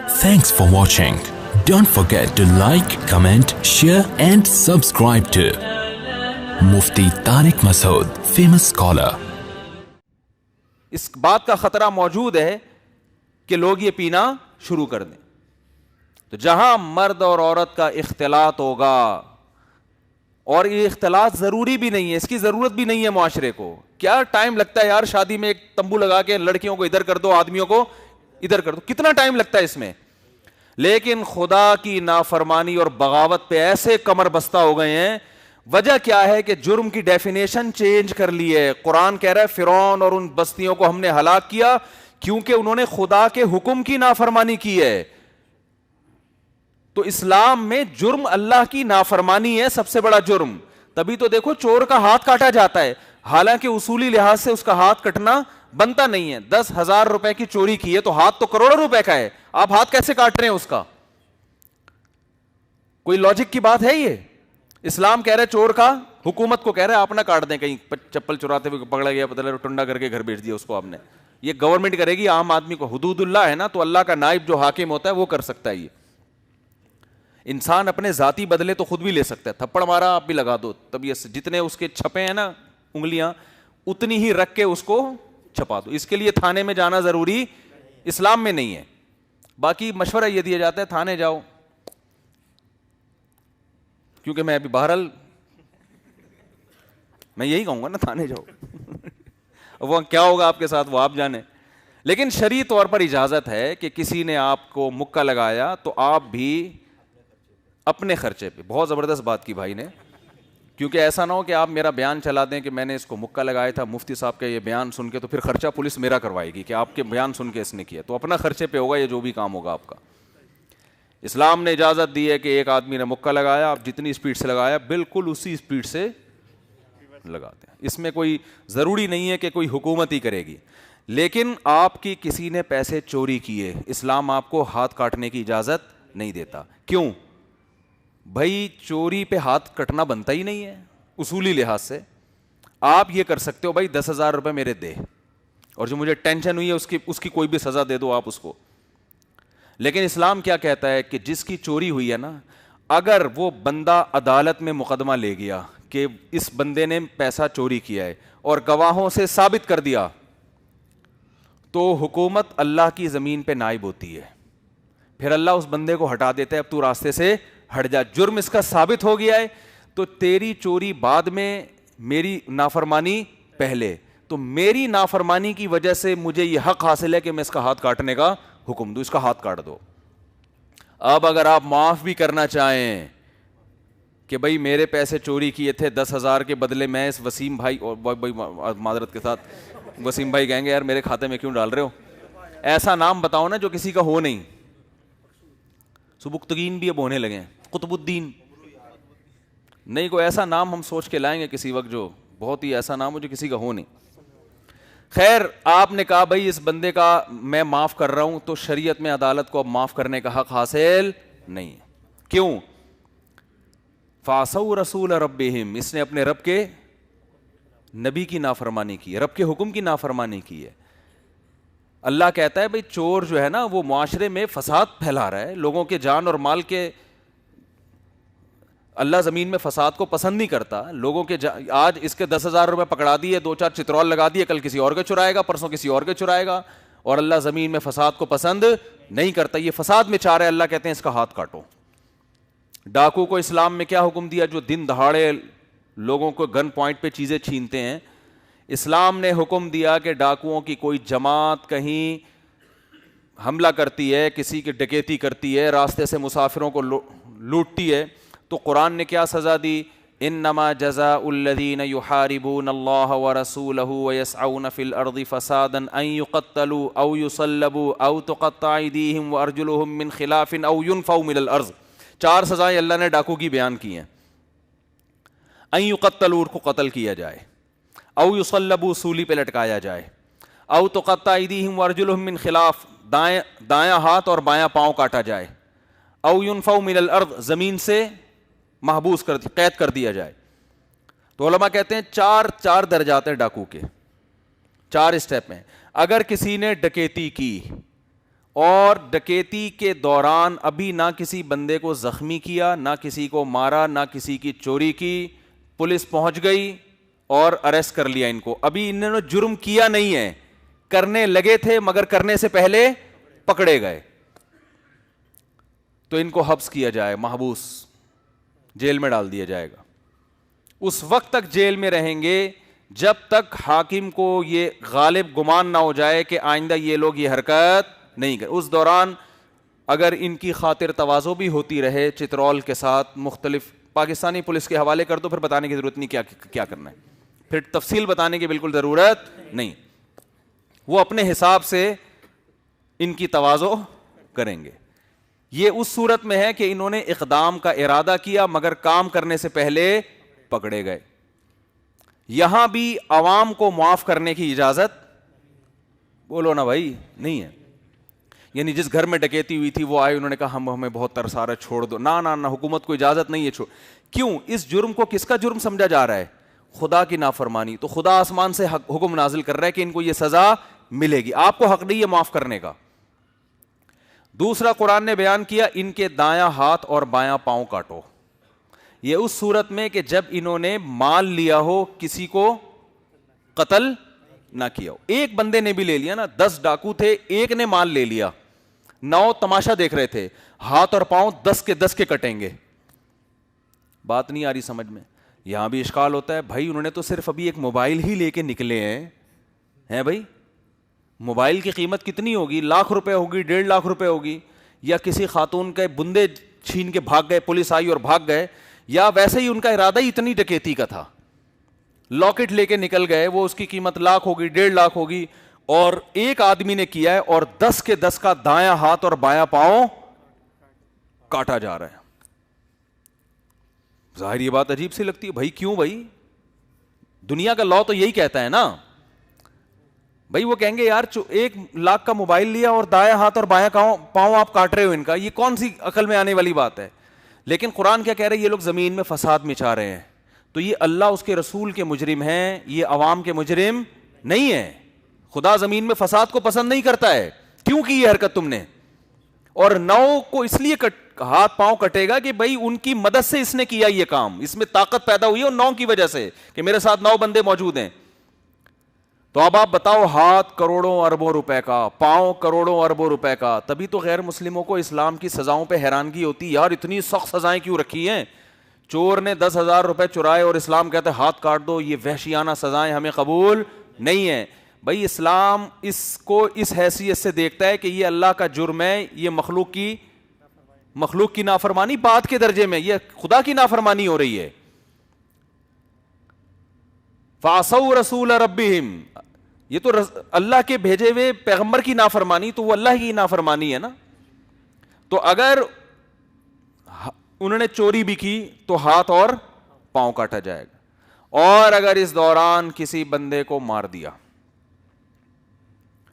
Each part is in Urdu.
Thanks for watching. Don't forget to like, comment, share and subscribe to Mufti Tariq Masood, famous scholar. اس بات کا خطرہ موجود ہے کہ لوگ یہ پینا شروع کر دیں. تو جہاں مرد اور عورت کا اختلاط ہوگا، اور یہ اختلاط ضروری بھی نہیں ہے، اس کی ضرورت بھی نہیں ہے معاشرے کو. کیا ٹائم لگتا ہے یار شادی میں ایک تمبو لگا کے لڑکیوں کو ادھر کر دو، آدمیوں کو ادھر کر دو، کتنا ٹائم لگتا ہے اس میں. لیکن خدا کی نافرمانی اور بغاوت پہ ایسے کمر بستہ ہو گئے ہیں. وجہ کیا ہے کہ جرم کی ڈیفینیشن چینج کر لی ہے. قرآن کہہ رہا ہے فرعون اور ان بستیوں کو ہم نے ہلاک کیا کیونکہ انہوں نے خدا کے حکم کی نافرمانی کی ہے. تو اسلام میں جرم اللہ کی نافرمانی ہے سب سے بڑا جرم. تبھی تو دیکھو چور کا ہاتھ کاٹا جاتا ہے، حالانکہ اصولی لحاظ سے اس کا ہاتھ کٹنا بنتا نہیں ہے. 10,000 روپے کی چوری کی ہے تو ہاتھ تو کروڑوں روپے کا ہے، آپ ہاتھ کیسے کاٹ رہے ہیں اس کا؟ کوئی لاجک کی بات ہے یہ؟ اسلام کہہ رہے چور کا، حکومت کو کہہ رہے آپ نہ کاٹ دیں، کہیں چپل چراتے ہوئے پکڑا گیا پتہ لگا ٹنڈا کر کے گھر بھیج دیا اس کو آپ نے. یہ گورنمنٹ کرے گی، عام آدمی کو حدود اللہ ہے نا، تو اللہ کا نائب جو حاکم ہوتا ہے وہ کر سکتا ہے. یہ انسان اپنے ذاتی بدلے تو خود بھی لے سکتا ہے. تھپڑ مارا آپ بھی لگا دو، تب یہ جتنے اس کے چھپے ہیں نا انگلیاں اتنی ہی رکھ کے اس کو چھپا دو. اس کے لیے تھانے میں جانا ضروری اسلام میں نہیں ہے. باقی مشورہ یہ دیا جاتا ہے تھانے جاؤ، کیونکہ میں ابھی بہرحال میں یہی کہوں گا نا، تھانے جاؤ. وہ کیا ہوگا آپ کے ساتھ وہ آپ جانے. لیکن شرعی طور پر اجازت ہے کہ کسی نے آپ کو مکہ لگایا تو آپ بھی اپنے خرچے پہ. بہت زبردست بات کی بھائی نے، کیونکہ ایسا نہ ہو کہ آپ میرا بیان چلا دیں کہ میں نے اس کو مکہ لگایا تھا، مفتی صاحب کا یہ بیان سن کے، تو پھر خرچہ پولیس میرا کروائے گی کہ آپ کے بیان سن کے اس نے کیا. تو اپنا خرچے پہ ہوگا یہ جو بھی کام ہوگا آپ کا. اسلام نے اجازت دی ہے کہ ایک آدمی نے مکہ لگایا، آپ جتنی اسپیڈ سے لگایا بالکل اسی اسپیڈ سے لگاتے ہیں. اس میں کوئی ضروری نہیں ہے کہ کوئی حکومت ہی کرے گی. لیکن آپ کی کسی نے پیسے چوری کیے، اسلام آپ کو ہاتھ کاٹنے کی اجازت نہیں دیتا. کیوں بھائی؟ چوری پہ ہاتھ کٹنا بنتا ہی نہیں ہے اصولی لحاظ سے. آپ یہ کر سکتے ہو بھائی 10,000 روپے میرے دے، اور جو مجھے ٹینشن ہوئی ہے اس کی کوئی بھی سزا دے دو آپ اس کو. لیکن اسلام کیا کہتا ہے کہ جس کی چوری ہوئی ہے نا، اگر وہ بندہ عدالت میں مقدمہ لے گیا کہ اس بندے نے پیسہ چوری کیا ہے اور گواہوں سے ثابت کر دیا، تو حکومت اللہ کی زمین پہ نائب ہوتی ہے. پھر اللہ اس بندے کو ہٹا دیتا ہے، اب تو راستے سے ہٹ جا. جرم اس کا ثابت ہو گیا ہے، تو تیری چوری بعد میں، میری نافرمانی پہلے. تو میری نافرمانی کی وجہ سے مجھے یہ حق حاصل ہے کہ میں اس کا ہاتھ کاٹنے کا حکم دوں، اس کا ہاتھ کاٹ دو. اب اگر آپ معاف بھی کرنا چاہیں کہ بھائی میرے پیسے چوری کیے تھے 10,000 کے بدلے میں اس وسیم بھائی، اور بھائی معذرت کے ساتھ وسیم بھائی کہیں گے یار میرے کھاتے میں کیوں ڈال رہے ہو؟ ایسا نام بتاؤ نا جو کسی کا ہو نہیں. سبکتگین بھی اب ہونے لگے ہیں، قطب الدین نہیں، کوئی ایسا نام ہم سوچ کے لائیں گے کسی وقت جو بہت ہی ایسا نام ہو جو کسی کا ہو نہیں. خیر، آپ نے کہا بھائی اس بندے کا میں معاف کر رہا ہوں، تو شریعت میں عدالت کو اب معاف کرنے کا حق حاصل نہیں ہے. کیوں؟ فَعَصَوْا رَسُولَ رَبِّهِمْ، اس نے اپنے رب کے نبی کی نافرمانی کی ہے، رب کے حکم کی نافرمانی کی ہے. اللہ کہتا ہے بھئی چور جو ہے نا وہ معاشرے میں فساد پھیلا رہا ہے، لوگوں کے جان اور مال کے. اللہ زمین میں فساد کو پسند نہیں کرتا. لوگوں کے آج اس کے 10,000 روپے پکڑا دیے، 2-4 چترول لگا دیے، کل کسی اور کے چرائے گا، پرسوں کسی اور کے چرائے گا. اور اللہ زمین میں فساد کو پسند نہیں کرتا، یہ فساد میں چاہ رہا ہے. اللہ کہتے ہیں اس کا ہاتھ کاٹو. ڈاکو کو اسلام میں کیا حکم دیا جو دن دہاڑے لوگوں کو گن پوائنٹ پہ چیزیں چھینتے ہیں؟ اسلام نے حکم دیا کہ ڈاکوؤں کی کوئی جماعت کہیں حملہ کرتی ہے، کسی کی ڈکیتی کرتی ہے، راستے سے مسافروں کو لوٹتی ہے، تو قرآن نے کیا سزا دی؟ انما جزاء الذین یحاربون اللہ ورسولہ ویسعون فی الارض فسادا ان یقتلوا او یصلبوا او تقطع ایدیہم وارجلہم من خلاف او ینفوا من الارض. 4 سزائیں اللہ نے ڈاکو کی بیان کی ہیں. ان یقتلوا، کو قتل کیا جائے، او یصلبوا، سولی پہ لٹکایا جائے، او تقطع ایدیہم وارجلہم من خلاف، دایاں ہاتھ اور بایاں پاؤں کاٹا جائے، او ینفوا من الارض، زمین سے محبوس قید کر دیا جائے. تو علماء کہتے ہیں 4 درجات ہیں ڈاکو کے، 4 اسٹیپ ہیں. اگر کسی نے ڈکیتی کی اور ڈکیتی کے دوران ابھی نہ کسی بندے کو زخمی کیا، نہ کسی کو مارا، نہ کسی کی چوری کی، پولیس پہنچ گئی اور اریسٹ کر لیا ان کو، ابھی انہوں نے جرم کیا نہیں ہے، کرنے لگے تھے مگر کرنے سے پہلے پکڑے گئے، تو ان کو حبس کیا جائے، محبوس، جیل میں ڈال دیا جائے گا. اس وقت تک جیل میں رہیں گے جب تک حاکم کو یہ غالب گمان نہ ہو جائے کہ آئندہ یہ لوگ یہ حرکت نہیں کریں. اس دوران اگر ان کی خاطر تواضع بھی ہوتی رہے چترول کے ساتھ، مختلف پاکستانی پولیس کے حوالے کر دو، پھر بتانے کی ضرورت نہیں کیا کرنا ہے، پھر تفصیل بتانے کی بالکل ضرورت نہیں، وہ اپنے حساب سے ان کی تواضع کریں گے. یہ اس صورت میں ہے کہ انہوں نے اقدام کا ارادہ کیا مگر کام کرنے سے پہلے پکڑے گئے. یہاں بھی عوام کو معاف کرنے کی اجازت بولو نا بھائی نہیں ہے. یعنی جس گھر میں ڈکیتی ہوئی تھی وہ آئے، انہوں نے کہا ہمیں بہت ترس آ رہا ہے، چھوڑ دو. نہ حکومت کو اجازت نہیں ہے چھوڑ. کیوں؟ اس جرم کو کس کا جرم سمجھا جا رہا ہے؟ خدا کی نافرمانی. تو خدا آسمان سے حکم نازل کر رہا ہے کہ ان کو یہ سزا ملے گی، آپ کو حق نہیں ہے معاف کرنے کا. دوسرا قرآن نے بیان کیا ان کے دایاں ہاتھ اور بایاں پاؤں کاٹو. یہ اس صورت میں کہ جب انہوں نے مال لیا ہو، کسی کو قتل نہ کیا ہو. ایک بندے نے بھی لے لیا نا، 10 ڈاکو تھے، ایک نے مال لے لیا، 9 تماشا دیکھ رہے تھے، ہاتھ اور پاؤں 10 کے 10 کے کٹیں گے. بات نہیں آ رہی سمجھ میں؟ یہاں بھی اشکال ہوتا ہے بھائی انہوں نے تو صرف ابھی ایک موبائل ہی لے کے نکلے ہیں بھائی. موبائل کی قیمت کتنی ہوگی؟ لاکھ روپے ہوگی، 1.5 لاکھ روپے ہوگی. یا کسی خاتون کے بندے چھین کے بھاگ گئے، پولیس آئی اور بھاگ گئے، یا ویسے ہی ان کا ارادہ ہی اتنی ڈکیتی کا تھا، لاکٹ لے کے نکل گئے، وہ اس کی قیمت لاکھ ہوگی، 1.5 لاکھ ہوگی، اور ایک آدمی نے کیا ہے اور 10 کے 10 کا دایاں ہاتھ اور بایاں پاؤں کاٹا جا رہا ہے. ظاہر یہ بات عجیب سی لگتی ہے بھائی، کیوں بھائی؟ دنیا کا لا تو یہی کہتا ہے نا بھائی. وہ کہیں گے یار 1 لاکھ کا موبائل لیا اور دایاں ہاتھ اور بایاں پاؤں آپ کاٹ رہے ہو ان کا، یہ کون سی عقل میں آنے والی بات ہے؟ لیکن قرآن کیا کہہ رہے ہیں؟ یہ لوگ زمین میں فساد مچا رہے ہیں. تو یہ اللہ اس کے رسول کے مجرم ہیں، یہ عوام کے مجرم نہیں ہیں. خدا زمین میں فساد کو پسند نہیں کرتا ہے. کیوں کی یہ حرکت تم نے؟ اور 9 کو اس لیے ہاتھ پاؤں کٹے گا کہ بھائی ان کی مدد سے اس نے کیا یہ کام، اس میں طاقت پیدا ہوئی ہے، اور 9 کی وجہ سے کہ میرے ساتھ 9 بندے موجود ہیں. تو اب آپ بتاؤ، ہاتھ کروڑوں اربوں روپے کا، پاؤں کروڑوں اربوں روپے کا. تبھی تو غیر مسلموں کو اسلام کی سزاؤں پہ حیرانگی ہوتی، یار اتنی سخت سزائیں کیوں رکھی ہیں؟ چور نے 10,000 روپے چرائے اور اسلام کہتا ہے ہاتھ کاٹ دو. یہ وحشیانہ سزائیں ہمیں قبول نہیں ہیں. بھائی اسلام اس کو اس حیثیت سے دیکھتا ہے کہ یہ اللہ کا جرم ہے، یہ مخلوق کی نافرمانی بات کے درجے میں، یہ خدا کی نافرمانی ہو رہی ہے. فَعَصَوْا رَسُولَ رَبِّهِمْ، یہ تو اللہ کے بھیجے ہوئے پیغمبر کی نافرمانی، تو وہ اللہ کی نافرمانی ہے نا. تو اگر انہوں نے چوری بھی کی تو ہاتھ اور پاؤں کاٹا جائے گا. اور اگر اس دوران کسی بندے کو مار دیا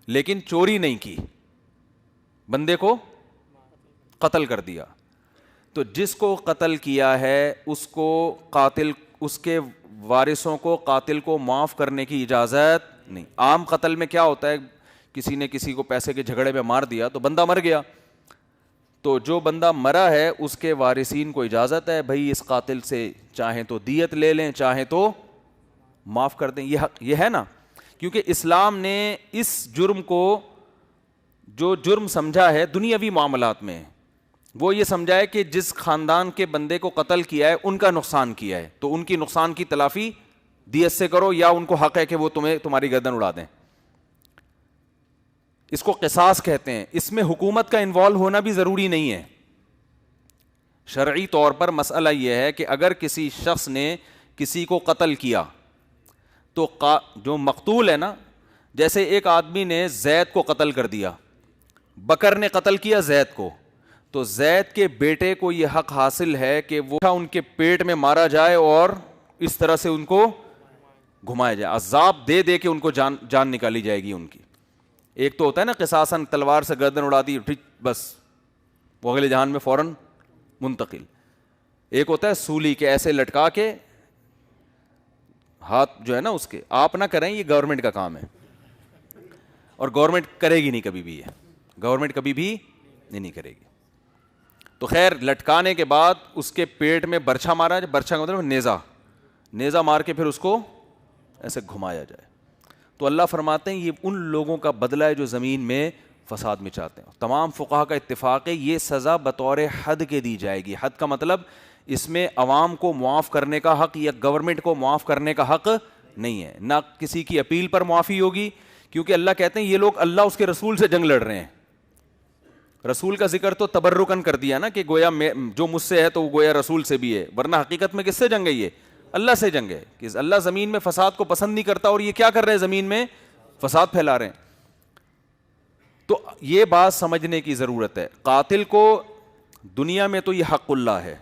لیکن چوری نہیں کی، بندے کو قتل کر دیا، تو جس کو قتل کیا ہے اس کو قاتل، اس کے وارثوں کو قاتل کو معاف کرنے کی اجازت نہیں. عام قتل میں کیا ہوتا ہے؟ کسی نے کسی کو پیسے کے جھگڑے میں مار دیا تو بندہ مر گیا، تو جو بندہ مرا ہے اس کے وارثین کو اجازت ہے بھائی اس قاتل سے چاہیں تو دیت لے لیں، چاہیں تو معاف کر دیں. یہ حق یہ ہے نا، کیونکہ اسلام نے اس جرم کو جو جرم سمجھا ہے دنیاوی معاملات میں، وہ یہ سمجھا ہے کہ جس خاندان کے بندے کو قتل کیا ہے ان کا نقصان کیا ہے، تو ان کی نقصان کی تلافی دیت سے کرو، یا ان کو حق ہے کہ وہ تمہاری گردن اڑا دیں. اس کو قصاص کہتے ہیں. اس میں حکومت کا انوالو ہونا بھی ضروری نہیں ہے. شرعی طور پر مسئلہ یہ ہے کہ اگر کسی شخص نے کسی کو قتل کیا تو جو مقتول ہے نا، جیسے ایک آدمی نے زید کو قتل کر دیا، بکر نے قتل کیا زید کو، تو زید کے بیٹے کو یہ حق حاصل ہے کہ وہ ان کے پیٹ میں مارا جائے اور اس طرح سے ان کو گھمایا جائے، عذاب دے دے کے ان کو جان نکالی جائے گی ان کی. ایک تو ہوتا ہے نا قصاصاً تلوار سے گردن اڑا دی، ٹھیک بس وہ اگلے جہان میں فوراً منتقل. ایک ہوتا ہے سولی کے ایسے لٹکا کے ہاتھ جو ہے نا اس کے، آپ نہ کریں، یہ گورنمنٹ کا کام ہے اور گورنمنٹ کرے گی نہیں کبھی بھی. یہ گورنمنٹ کبھی بھی نہیں کرے گی. تو خیر لٹکانے کے بعد اس کے پیٹ میں برچھا مارا جائے, برچھا کا مطلب نیزہ مار کے پھر اس کو ایسے گھمایا جائے. تو اللہ فرماتے ہیں یہ ان لوگوں کا بدلہ ہے جو زمین میں فساد مچاتے ہیں. تمام فقہا کا اتفاق ہے یہ سزا بطور حد کے دی جائے گی. حد کا مطلب اس میں عوام کو معاف کرنے کا حق یا گورنمنٹ کو معاف کرنے کا حق نہیں ہے, نہ کسی کی اپیل پر معافی ہوگی, کیونکہ اللہ کہتے ہیں یہ لوگ اللہ اس کے رسول سے جنگ لڑ رہے ہیں. رسول کا ذکر تو تبرکن کر دیا نا کہ گویا جو مجھ سے ہے تو وہ گویا رسول سے بھی ہے, ورنہ حقیقت میں کس سے جنگ ہے؟ یہ اللہ سے جنگ ہے کہ اللہ زمین میں فساد کو پسند نہیں کرتا, اور یہ کیا کر رہے ہیں؟ زمین میں فساد پھیلا رہے ہیں. تو یہ بات سمجھنے کی ضرورت ہے. قاتل کو دنیا میں تو یہ حق اللہ ہے,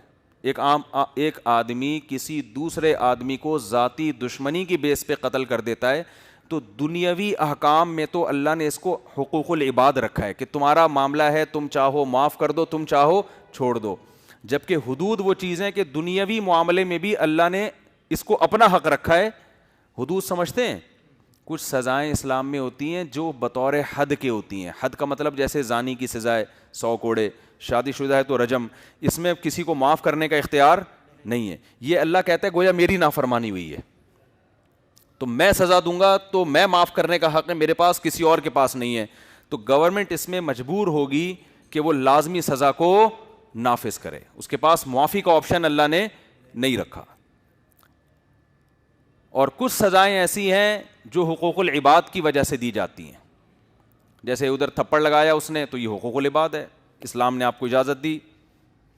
ایک آدمی کسی دوسرے آدمی کو ذاتی دشمنی کی بیس پہ قتل کر دیتا ہے تو دنیاوی احکام میں تو اللہ نے اس کو حقوق العباد رکھا ہے کہ تمہارا معاملہ ہے, تم چاہو معاف کر دو, تم چاہو چھوڑ دو. جبکہ حدود وہ چیزیں کہ دنیاوی معاملے میں بھی اللہ نے اس کو اپنا حق رکھا ہے. حدود سمجھتے ہیں؟ کچھ سزائیں اسلام میں ہوتی ہیں جو بطور حد کے ہوتی ہیں. حد کا مطلب جیسے زانی کی سزا ہے 100 کوڑے, شادی شدہ ہے تو رجم, اس میں کسی کو معاف کرنے کا اختیار نہیں ہے. یہ اللہ کہتا ہے گویا میری نافرمانی ہوئی ہے تو میں سزا دوں گا, تو میں معاف کرنے کا حق ہے میرے پاس, کسی اور کے پاس نہیں ہے. تو گورنمنٹ اس میں مجبور ہوگی کہ وہ لازمی سزا کو نافذ کرے, اس کے پاس معافی کا آپشن اللہ نے نہیں رکھا. اور کچھ سزائیں ایسی ہیں جو حقوق العباد کی وجہ سے دی جاتی ہیں, جیسے ادھر تھپڑ لگایا اس نے تو یہ حقوق العباد ہے. اسلام نے آپ کو اجازت دی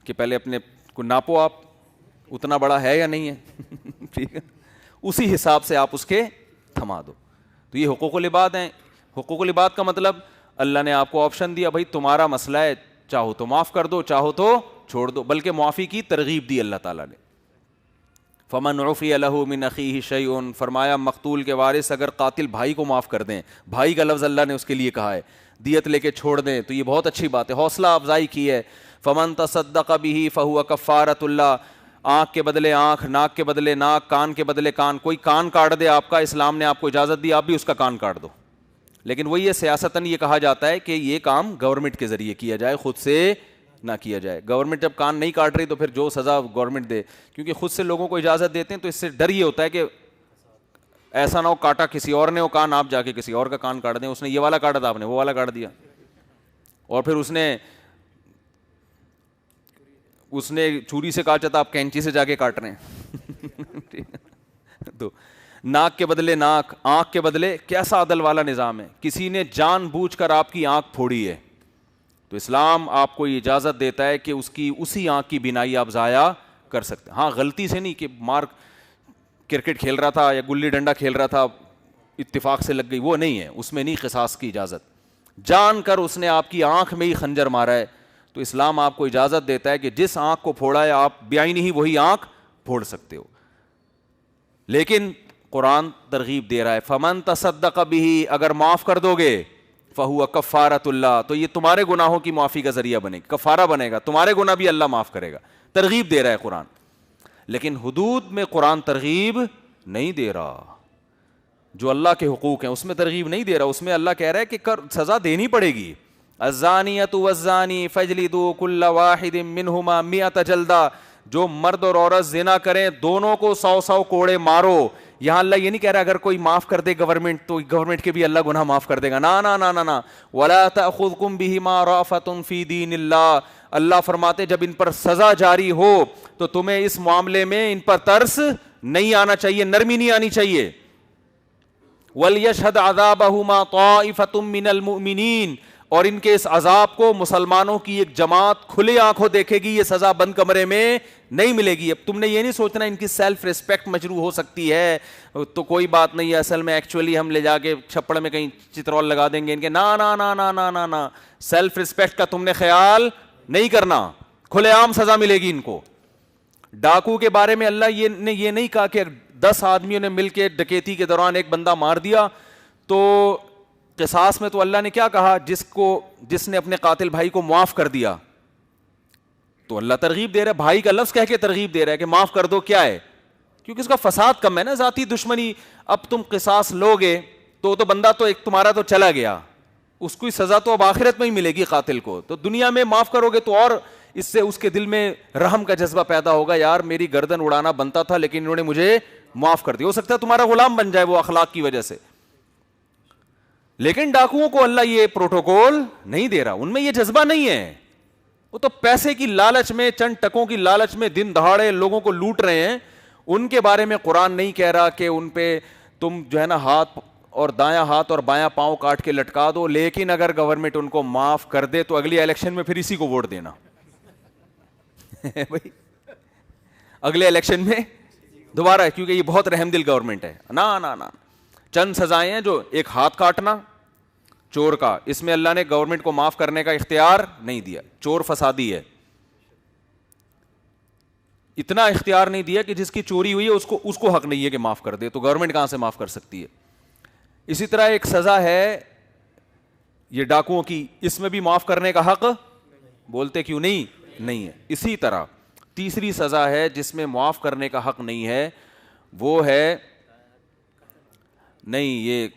کہ پہلے اپنے کو ناپو, آپ اتنا بڑا ہے یا نہیں ہے, ٹھیک ہے, اسی حساب سے آپ اس کے تھما دو. تو یہ حقوق العباد ہیں. حقوق العباد کا مطلب اللہ نے آپ کو آپشن دیا, بھائی تمہارا مسئلہ ہے, چاہو تو معاف کر دو, چاہو تو چھوڑ دو, بلکہ معافی کی ترغیب دی اللہ تعالیٰ نے. فمن عفی لہ من اخیہ شیء, فرمایا مقتول کے وارث اگر قاتل بھائی کو معاف کر دیں, بھائی کا لفظ اللہ نے اس کے لیے کہا ہے, دیت لے کے چھوڑ دیں تو یہ بہت اچھی بات ہے, حوصلہ افزائی کی ہے. فمن تصدق بہ فہو کفارۃ اللہ, آنکھ کے بدلے آنکھ, ناک کے بدلے ناک, کان کے بدلے کان. کوئی کان کاٹ دے آپ کا, اسلام نے آپ کو اجازت دی آپ بھی اس کا کان کاٹ دو. لیکن وہی ہے سیاستاً یہ کہا جاتا ہے کہ یہ کام گورنمنٹ کے ذریعے کیا جائے, خود سے نہ کیا جائے. گورنمنٹ جب کان نہیں کاٹ رہی تو پھر جو سزا گورنمنٹ دے, کیونکہ خود سے لوگوں کو اجازت دیتے ہیں تو اس سے ڈر یہ ہوتا ہے کہ ایسا نہ ہو کاٹا کسی اور نے ہو کان, آپ جا کے کسی اور کا کان کاٹ دیں. اس نے یہ والا کاٹا تھا, آپ نے وہ والا کاٹ دیا, اور پھر اس نے چھری سے کاٹا تھا, آپ کینچی سے جا کے کاٹ رہے ہیں. تو ناک کے بدلے ناک, آنکھ کے بدلے, کیسا عدل والا نظام ہے. کسی نے جان بوجھ کر آپ کی آنکھ پھوڑی ہے تو اسلام آپ کو یہ اجازت دیتا ہے کہ اسی آنکھ کی بینائی آپ ضائع کر سکتے ہیں. ہاں غلطی سے نہیں کہ کرکٹ کھیل رہا تھا یا گلی ڈنڈا کھیل رہا تھا اتفاق سے لگ گئی, وہ نہیں ہے, اس میں نہیں قصاص کی اجازت. جان کر اس نے آپ کی آنکھ میں ہی خنجر مارا ہے تو اسلام آپ کو اجازت دیتا ہے کہ جس آنکھ کو پھوڑا ہے آپ بیائی ہی وہی آنکھ پھوڑ سکتے ہو. لیکن قرآن ترغیب دے رہا ہے فمن تصدق بہ, اگر معاف کر دو گے فہو کفارۃ اللہ, تو یہ تمہارے گناہوں کی معافی کا ذریعہ بنے گا, کفارہ بنے گا, تمہارے گناہ بھی اللہ معاف کرے گا. ترغیب دے رہا ہے قرآن, لیکن حدود میں قرآن ترغیب نہیں دے رہا. جو اللہ کے حقوق ہیں اس میں ترغیب نہیں دے رہا, اس میں اللہ کہہ رہا ہے کہ سزا دینی پڑے گی. الزانیۃ والزانی فاجلدوا کل واحد منہما 100 جلدہ, جو مرد اور عورت زنا کریں دونوں کو 100 کوڑے مارو. یہاں اللہ یہ نہیں کہہ رہا اگر کوئی معاف کر دے گورنمنٹ تو گورنمنٹ کے بھی اللہ گناہ معاف کر دے گا, نا نا نا نا نا. ولا تأخذکم بہما رأفۃ فی دین اللہ, اللہ فرماتے جب ان پر سزا جاری ہو تو تمہیں اس معاملے میں ان پر ترس نہیں آنا چاہیے, نرمی نہیں آنی چاہیے. وَلْيَشْهَدْ عَذَابَهُمَا طَائِفَةٌ مِّنَ الْمُؤْمِنِينَ, اور ان کے اس عذاب کو مسلمانوں کی ایک جماعت کھلے آنکھوں دیکھے گی, یہ سزا بند کمرے میں نہیں ملے گی. اب تم نے یہ نہیں سوچنا ان کی سیلف ریسپیکٹ مجروح ہو سکتی ہے تو کوئی بات نہیں ہے, اصل میں ایکچولی ہم لے جا کے چھپڑ میں کہیں چترول لگا دیں گے ان کے, نا نا نا نا نا نا نا. سیلف ریسپیکٹ کا تم نے خیال نہیں کرنا, کھلے عام سزا ملے گی ان کو. ڈاکو کے بارے میں اللہ نے یہ نہیں کہا کہ 10 آدمیوں نے مل کے ڈکیتی کے دوران ایک بندہ مار دیا تو قصاص میں تو اللہ نے کیا کہا, جس نے اپنے قاتل بھائی کو معاف کر دیا تو اللہ ترغیب دے رہا ہے, بھائی کا لفظ کہہ کے ترغیب دے رہا ہے کہ معاف کر دو. کیا ہے؟ کیونکہ اس کا فساد کم ہے نا, ذاتی دشمنی. اب تم قصاص لوگے تو بندہ تو ایک تمہارا تو چلا گیا, اس کو سزا تو اب آخرت میں ہی ملے گی قاتل کو. تو دنیا میں معاف کرو گے تو اور اس سے اس کے دل میں رحم کا جذبہ پیدا ہوگا, یار میری گردن اڑانا بنتا تھا لیکن انہوں نے مجھے معاف کر دیا. ہو سکتا ہے تمہارا غلام بن جائے وہ اخلاق کی وجہ سے. لیکن ڈاکوؤں کو اللہ یہ پروٹوکول نہیں دے رہا, ان میں یہ جذبہ نہیں ہے. وہ تو پیسے کی لالچ میں, چند ٹکوں کی لالچ میں دن دہاڑے لوگوں کو لوٹ رہے ہیں. ان کے بارے میں قرآن نہیں کہہ رہا کہ ان پہ تم جو ہے نا ہاتھ اور دایاں ہاتھ اور بایاں پاؤں کاٹ کے لٹکا دو, لیکن اگر گورنمنٹ ان کو معاف کر دے تو اگلی الیکشن میں پھر اسی کو ووٹ دینا. بھائی اگلے الیکشن میں دوبارہ, کیونکہ یہ بہت رحم دل گورنمنٹ ہے. نا چند سزائیں ہیں, جو ایک ہاتھ کاٹنا چور کا, اس میں اللہ نے گورنمنٹ کو معاف کرنے کا اختیار نہیں دیا. چور فسادی ہے, اتنا اختیار نہیں دیا کہ جس کی چوری ہوئی ہے اس کو حق نہیں ہے کہ معاف کر دے, تو گورنمنٹ کہاں سے معاف کر سکتی ہے. اسی طرح ایک سزا ہے یہ ڈاکوؤں کی, اس میں بھی معاف کرنے کا حق بولتے کیوں نہیں ہے. اسی طرح تیسری سزا ہے جس میں معاف کرنے کا حق نہیں ہے, وہ ہے نہیں, یہ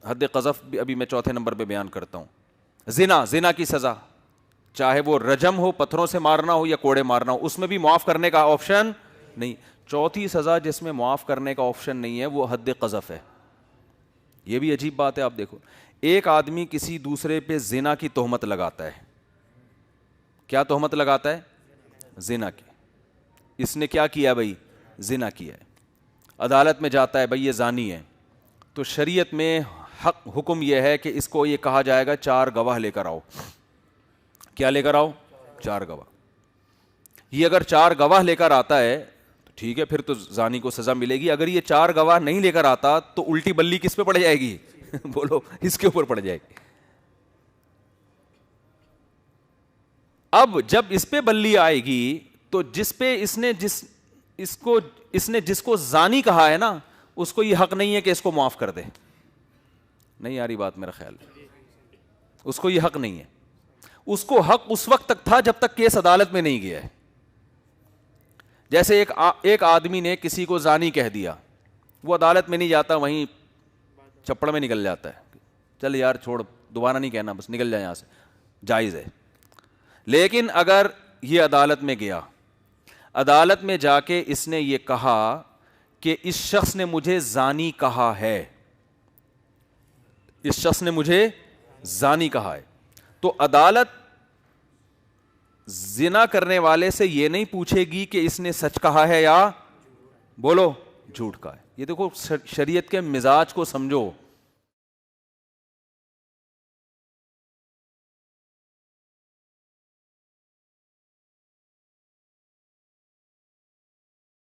حد قذف بھی ابھی میں چوتھے نمبر پہ بیان کرتا ہوں. زنا کی سزا, چاہے وہ رجم ہو, پتھروں سے مارنا ہو یا کوڑے مارنا ہو, اس میں بھی معاف کرنے کا آپشن نہیں. چوتھی سزا جس میں معاف کرنے کا آپشن نہیں ہے وہ حد قذف ہے. یہ بھی عجیب بات ہے. آپ دیکھو, ایک آدمی کسی دوسرے پہ زنا کی تہمت لگاتا ہے. کیا تہمت لگاتا ہے؟ زنا کی. اس نے کیا کیا بھائی؟ زنا کیا ہے. عدالت میں جاتا ہے, بھائی یہ زانی ہے. تو شریعت میں حکم یہ ہے کہ اس کو یہ کہا جائے گا 4 گواہ لے کر آؤ. کیا لے کر آؤ؟ 4 گواہ. یہ اگر 4 گواہ لے کر آتا ہے تو ٹھیک ہے, پھر تو زانی کو سزا ملے گی. اگر یہ 4 گواہ نہیں لے کر آتا تو الٹی بلی کس پہ پڑ جائے گی؟ بولو, اس کے اوپر پڑ جائے گی. اب جب اس پہ بلی آئے گی تو جس پہ اس نے جس کو زانی کہا ہے نا, اس کو یہ حق نہیں ہے کہ اس کو معاف کر دے. نہیں آ رہی بات میرا خیال, اس کو یہ حق نہیں ہے. اس کو حق اس وقت تک تھا جب تک کیس عدالت میں نہیں گیا ہے. جیسے ایک آدمی نے کسی کو زانی کہہ دیا, وہ عدالت میں نہیں جاتا, وہیں چپڑ میں نکل جاتا ہے, چل یار چھوڑ, دوبارہ نہیں کہنا, بس نکل جائے یہاں سے, جائز ہے. لیکن اگر یہ عدالت میں گیا, عدالت میں جا کے اس نے یہ کہا کہ اس شخص نے مجھے زانی کہا ہے, اس شخص نے مجھے زانی کہا ہے, تو عدالت زنا کرنے والے سے یہ نہیں پوچھے گی کہ اس نے سچ کہا ہے یا بولو جھوٹ کہا ہے. یہ دیکھو شریعت کے مزاج کو سمجھو.